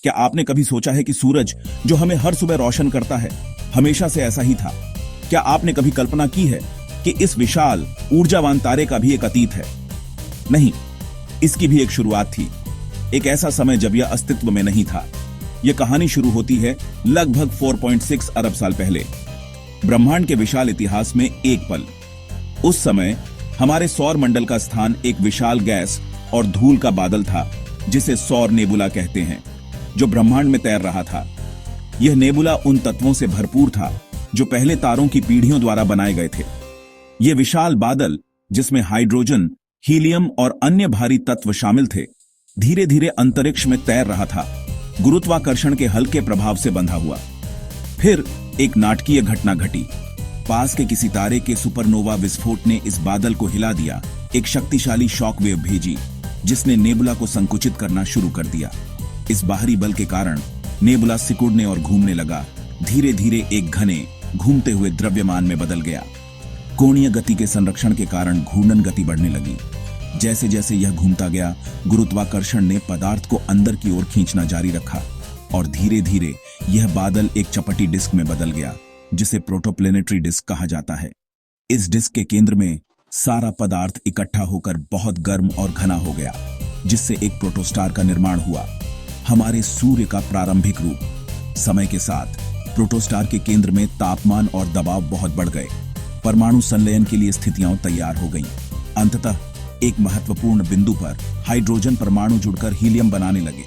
क्या आपने कभी सोचा है कि सूरज जो हमें हर सुबह रोशन करता है, हमेशा से ऐसा ही था? क्या आपने कभी कल्पना की है कि इस विशाल ऊर्जावान तारे का भी एक अतीत है? नहीं, इसकी भी एक शुरुआत थी। एक ऐसा समय जब यह अस्तित्व में नहीं था। यह कहानी शुरू होती है लगभग 4.6 अरब साल पहले, ब्रह्मांड के विशाल इतिहास में एक पल। उस समय हमारे सौर मंडल का स्थान एक विशाल गैस और धूल का बादल था, जिसे सौर नेबुला कहते हैं, जो ब्रह्मांड में तैर रहा था। यह नेबुला उन तत्वों से भरपूर था जो पहले तारों की पीढ़ियों द्वारा बनाए गए थे। यह विशाल बादल, जिसमें हाइड्रोजन, हीलियम और अन्य भारी तत्व शामिल थे, धीरे धीरे अंतरिक्ष में तैर रहा था, गुरुत्वाकर्षण के हल्के प्रभाव से बंधा हुआ। फिर एक नाटकीय घटना घटी। पास के किसी तारे के सुपरनोवा विस्फोट ने इस बादल को हिला दिया, एक शक्तिशाली शॉक वेव भेजी, जिसने नेबुला को संकुचित करना शुरू कर दिया। इस बाहरी बल के कारण नेबुला सिकुड़ने और घूमने लगा, धीरे धीरे एक घने घूमते हुए द्रव्यमान में बदल गया। कोणीय गति के संरक्षण के कारण घूर्णन गति बढ़ने लगी। जैसे जैसे यह घूमता गया, गुरुत्वाकर्षण ने पदार्थ को अंदर की ओर खींचना जारी रखा और धीरे धीरे यह बादल एक चपटी डिस्क में बदल गया, जिसे प्रोटोप्लेनेटरी डिस्क कहा जाता है। इस डिस्क के केंद्र में सारा पदार्थ इकट्ठा होकर बहुत गर्म और घना हो गया, जिससे एक प्रोटोस्टार का निर्माण हुआ, हमारे सूर्य का प्रारंभिक रूप। समय के साथ प्रोटोस्टार के केंद्र में तापमान और दबाव बहुत बढ़ गए। परमाणु संलयन के लिए स्थितियां तैयार हो गईं। अंततः एक महत्वपूर्ण बिंदु पर हाइड्रोजन परमाणु जुड़कर हीलियम बनाने लगे,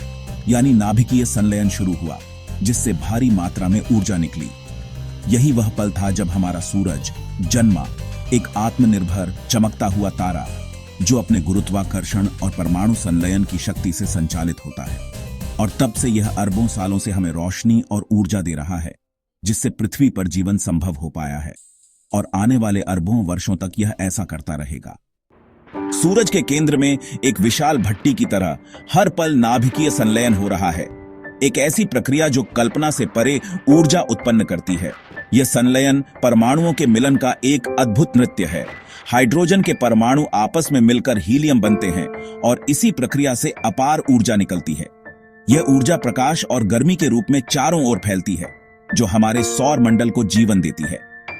यानी नाभिकीय संलयन शुरू हुआ, जिससे भारी मात्रा में ऊर्जा निकली। यही वह पल था जब हमारा सूरज जन्मा, एक आत्मनिर्भर चमकता हुआ तारा, जो अपने गुरुत्वाकर्षण और परमाणु संलयन की शक्ति से संचालित होता है। और तब से यह अरबों सालों से हमें रोशनी और ऊर्जा दे रहा है, जिससे पृथ्वी पर जीवन संभव हो पाया है, और आने वाले अरबों वर्षों तक यह ऐसा करता रहेगा। सूरज के केंद्र में एक विशाल भट्टी की तरह हर पल नाभिकीय संलयन हो रहा है, एक ऐसी प्रक्रिया जो कल्पना से परे ऊर्जा उत्पन्न करती है। यह संलयन परमाणुओं के मिलन का एक अद्भुत नृत्य है। हाइड्रोजन के परमाणु आपस में मिलकर हीलियम बनते हैं और इसी प्रक्रिया से अपार ऊर्जा निकलती है। यह ऊर्जा प्रकाश और गर्मी के रूप में चारों ओर फैलती है, जो हमारे सौर मंडल को जीवन देती है।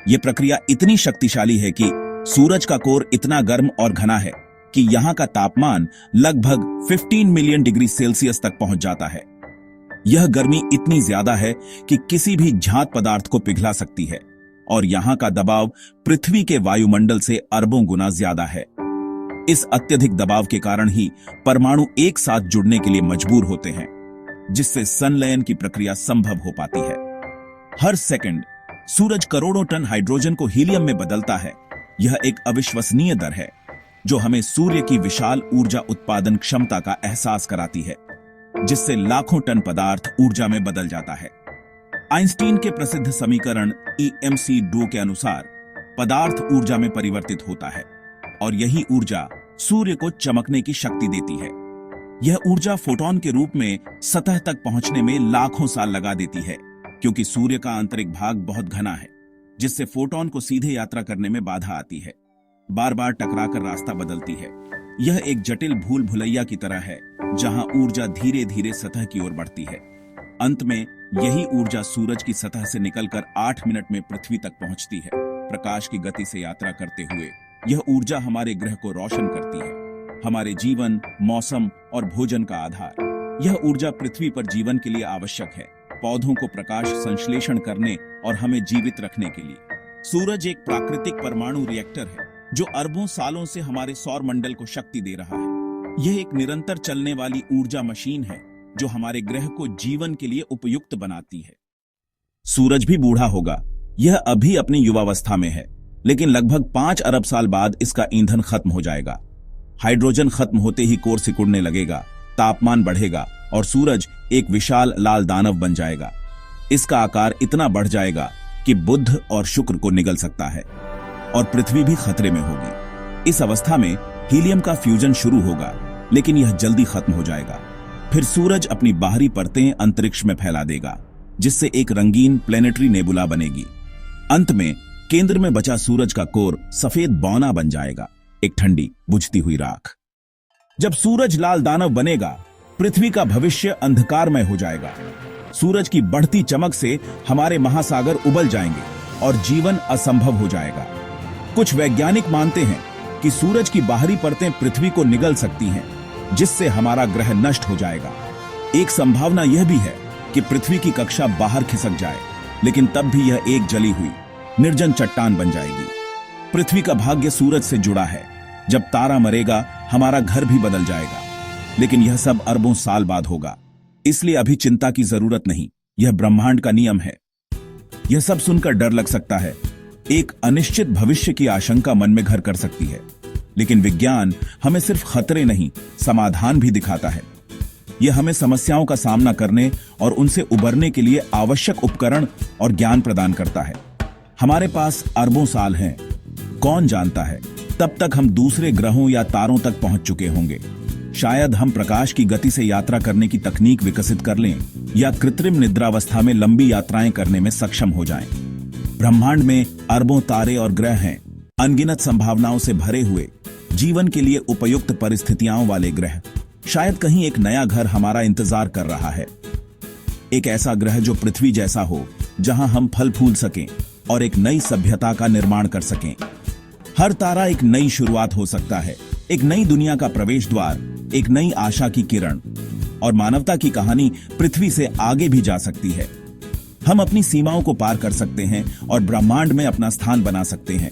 यह प्रक्रिया इतनी शक्तिशाली है कि सूरज का कोर इतना गर्म और घना है कि यहाँ का तापमान लगभग 15 मिलियन डिग्री सेल्सियस तक पहुंच जाता है। यह गर्मी इतनी ज्यादा है कि किसी भी ज्ञात पदार्थ को पिघला सकती है, और यहाँ का दबाव पृथ्वी के वायुमंडल से अरबों गुना ज्यादा है। इस अत्यधिक दबाव के कारण ही परमाणु एक साथ जुड़ने के लिए मजबूर होते हैं, जिससे संलयन की प्रक्रिया संभव हो पाती है। हर सेकंड सूरज करोड़ों टन हाइड्रोजन को हीलियम में बदलता है। यह एक अविश्वसनीय दर है, जो हमें सूर्य की विशाल ऊर्जा उत्पादन क्षमता का एहसास कराती है, जिससे लाखों टन पदार्थ ऊर्जा में बदल जाता है। आइंस्टीन के प्रसिद्ध समीकरण EMC2 के अनुसार पदार्थ ऊर्जा में परिवर्तित होता है, और यही ऊर्जा सूर्य को चमकने की शक्ति देती है। यह ऊर्जा फोटोन के रूप में सतह तक पहुंचने में लाखों साल लगा देती है, क्योंकि सूर्य का आंतरिक भाग बहुत घना है, जिससे फोटोन को सीधे यात्रा करने में बाधा आती है, बार बार टकराकर रास्ता बदलती है। यह एक जटिल भूल भुलैया की तरह है, जहां ऊर्जा धीरे धीरे सतह की ओर बढ़ती है। अंत में यही ऊर्जा सूरज की सतह से निकलकर 8 मिनट में पृथ्वी तक पहुंचती है। प्रकाश की गति से यात्रा करते हुए यह ऊर्जा हमारे ग्रह को रोशन करती है, हमारे जीवन, मौसम और भोजन का आधार। यह ऊर्जा पृथ्वी पर जीवन के लिए आवश्यक है, पौधों को प्रकाश संश्लेषण करने और हमें जीवित रखने के लिए। सूरज एक प्राकृतिक परमाणु रिएक्टर है, जो अरबों सालों से हमारे सौर मंडल को शक्ति दे रहा है। यह एक निरंतर चलने वाली ऊर्जा मशीन है, जो हमारे ग्रह को जीवन के लिए उपयुक्त बनाती है। सूरज भी बूढ़ा होगा। यह अभी अपनी युवावस्था में है, लेकिन लगभग 5 अरब साल बाद इसका ईंधन खत्म हो जाएगा। हाइड्रोजन खत्म होते ही कोर सिकुड़ने लगेगा, तापमान बढ़ेगा और सूरज एक विशाल लाल दानव बन जाएगा। इसका आकार इतना बढ़ जाएगा कि बुध और शुक्र को निगल सकता है, और पृथ्वी भी खतरे में होगी। इस अवस्था में हीलियम का फ्यूजन शुरू होगा, लेकिन यह जल्दी खत्म हो जाएगा। फिर सूरज अपनी बाहरी परतें अंतरिक्ष में फैला देगा, जिससे एक रंगीन प्लेनेटरी नेबुला बनेगी। अंत में केंद्र में बचा सूरज का कोर सफेद बौना बन जाएगा, एक ठंडी बुझती हुई राख। जब सूरज लाल दानव बनेगा, पृथ्वी का भविष्य अंधकारमय हो जाएगा। सूरज की बढ़ती चमक से हमारे महासागर उबल जाएंगे और जीवन असंभव हो जाएगा। कुछ वैज्ञानिक मानते हैं कि सूरज की बाहरी परतें पृथ्वी को निगल सकती हैं, जिससे हमारा ग्रह नष्ट हो जाएगा। एक संभावना यह भी है कि पृथ्वी की कक्षा बाहर खिसक जाए, लेकिन तब भी यह एक जली हुई निर्जन चट्टान बन जाएगी। पृथ्वी का भाग्य सूरज से जुड़ा है। जब तारा मरेगा, हमारा घर भी बदल जाएगा, लेकिन यह सब अरबों साल बाद होगा। इसलिए अभी चिंता की जरूरत नहीं, यह ब्रह्मांड का नियम है। यह सब सुनकर डर लग सकता है। एक अनिश्चित भविष्य की आशंका मन में घर कर सकती है, लेकिन विज्ञान हमें सिर्फ खतरे नहीं, समाधान भी दिखाता है। यह हमें समस्याओं का सामना करने और उनसे उबरने के लिए आवश्यक उपकरण और ज्ञान प्रदान करता है। हमारे पास अरबों साल हैं। कौन जानता है, तब तक हम दूसरे ग्रहों या तारों तक पहुंच चुके होंगे। शायद हम प्रकाश की गति से यात्रा करने की तकनीक विकसित कर लें या कृत्रिम निद्रावस्था में लंबी यात्राएं करने में सक्षम हो जाएं। ब्रह्मांड में अरबों तारे और ग्रह हैं, अनगिनत संभावनाओं से भरे हुए, जीवन के लिए उपयुक्त परिस्थितियों वाले ग्रह। शायद कहीं एक नया घर हमारा इंतजार कर रहा है, एक ऐसा ग्रह जो पृथ्वी जैसा हो, जहां हम फल फूल सकें और एक नई सभ्यता का निर्माण कर सकें। हर तारा एक नई शुरुआत हो सकता है, एक नई दुनिया का प्रवेश द्वार, एक नई आशा की किरण, और मानवता की कहानी पृथ्वी से आगे भी जा सकती है। हम अपनी सीमाओं को पार कर सकते हैं और ब्रह्मांड में अपना स्थान बना सकते हैं।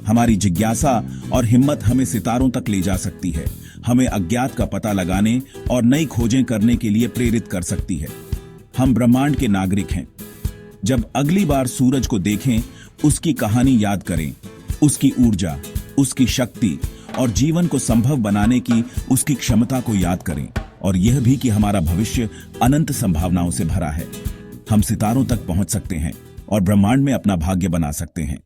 हमारी जिज्ञासा और हिम्मत हमें सितारों तक ले जा सकती है, हमें अज्ञात का पता लगाने और नई खोजें करने के लिए प्रेरित कर सकती है। हम ब्रह्मांड के नागरिक हैं। जब अगली बार सूरज को देखें, उसकी कहानी याद करें, उसकी ऊर्जा, उसकी शक्ति और जीवन को संभव बनाने की उसकी क्षमता को याद करें, और यह भी कि हमारा भविष्य अनंत संभावनाओं से भरा है। हम सितारों तक पहुंच सकते हैं और ब्रह्मांड में अपना भाग्य बना सकते हैं।